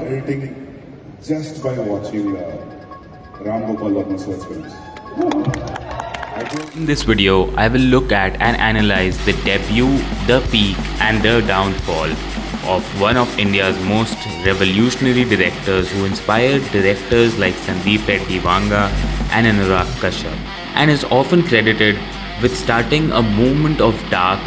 rating just by watching Ram Gopal Verma search films. In this video, I will look at and analyze the debut, the peak and the downfall of one of India's most revolutionary directors who inspired directors like Sandeep Reddy Vanga and Anurag Kashyap, and is often credited with starting a movement of dark,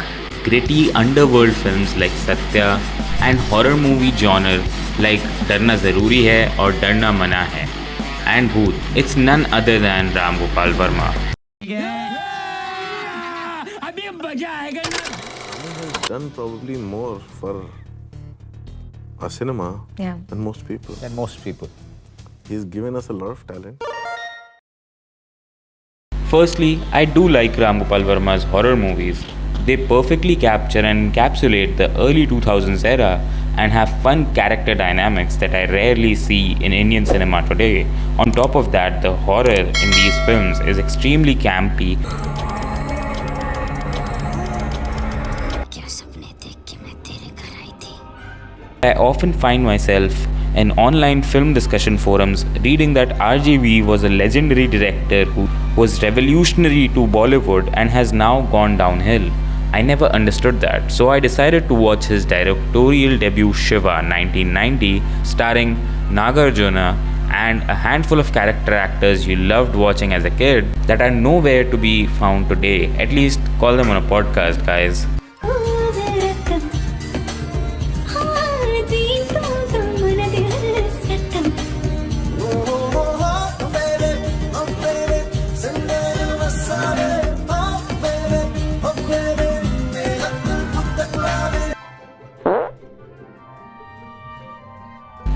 gritty underworld films like Satya and horror movie genre like Darna Zaruri Hai or Darna Mana Hai and Bhoot. It's none other than Ram Gopal Verma. He's done probably more for our cinema than most people. He's given us a lot of talent. Firstly, I do like Ram Gopal Verma's horror movies. They perfectly capture and encapsulate the early 2000s era and have fun character dynamics that I rarely see in Indian cinema today. On top of that, the horror in these films is extremely campy. I often find myself in online film discussion forums reading that RGV was a legendary director who was revolutionary to Bollywood and has now gone downhill. I never understood that, so I decided to watch his directorial debut Shiva 1990, starring Nagarjuna and a handful of character actors you loved watching as a kid that are nowhere to be found today. At least call them on a podcast, guys.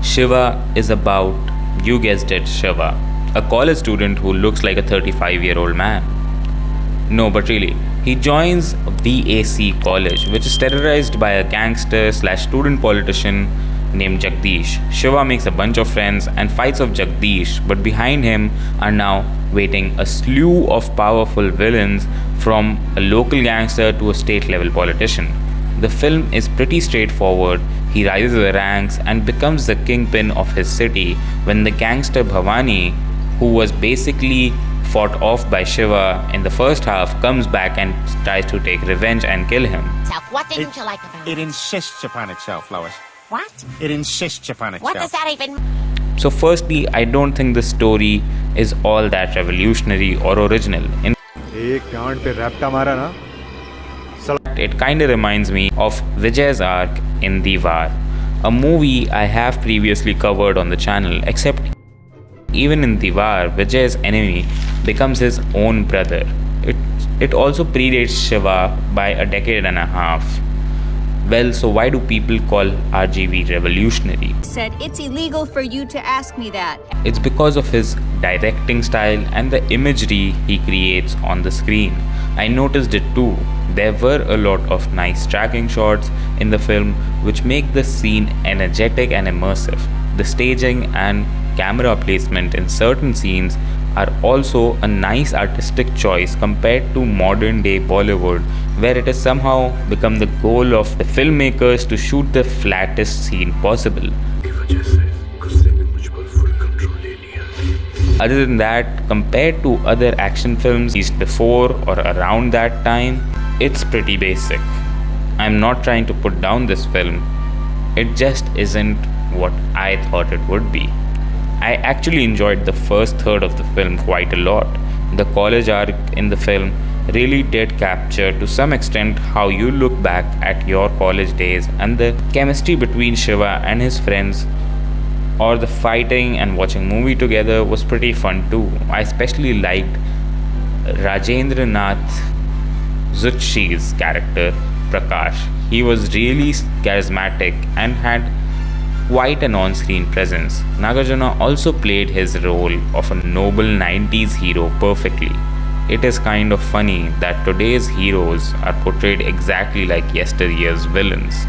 Shiva is about, you guessed it, Shiva, a college student who looks like a 35-year-old man. No, but really, he joins VAC college, which is terrorized by a gangster/student politician named Jagdish. Shiva makes a bunch of friends and fights off Jagdish, but behind him are now waiting a slew of powerful villains, from a local gangster to a state-level politician. The film is pretty straightforward. He rises the ranks and becomes the kingpin of his city when the gangster Bhavani, who was basically fought off by Shiva in the first half, comes back and tries to take revenge and kill him. What didn't you like about it? It insists upon itself, Lois. What? It insists upon itself. What does that even... So firstly, I don't think the story is all that revolutionary or original. In fact, it kinda reminds me of Vijay's arc in Diwar, a movie I have previously covered on the channel, except even in Diwar, Vijay's enemy becomes his own brother. It also predates Shiva by a decade and a half. Well, so why do people call RGV revolutionary? Said it's illegal for you to ask me that. It's because of his directing style and the imagery he creates on the screen. I noticed it too. There were a lot of nice tracking shots in the film which make the scene energetic and immersive. The staging and camera placement in certain scenes are also a nice artistic choice compared to modern day Bollywood, where it has somehow become the goal of the filmmakers to shoot the flattest scene possible. Other than that, compared to other action films released before or around that time, it's pretty basic. I'm not trying to put down this film, it just isn't what I thought it would be. I actually enjoyed the first third of the film quite a lot. The college arc in the film really did capture to some extent how you look back at your college days, and the chemistry between Shiva and his friends, or the fighting and watching movie together, was pretty fun too. I especially liked Rajendra Nath Zutshi's character, Prakash. He was really charismatic and had quite an on-screen presence. Nagarjuna also played his role of a noble 90s hero perfectly. It is kind of funny that today's heroes are portrayed exactly like yesteryear's villains.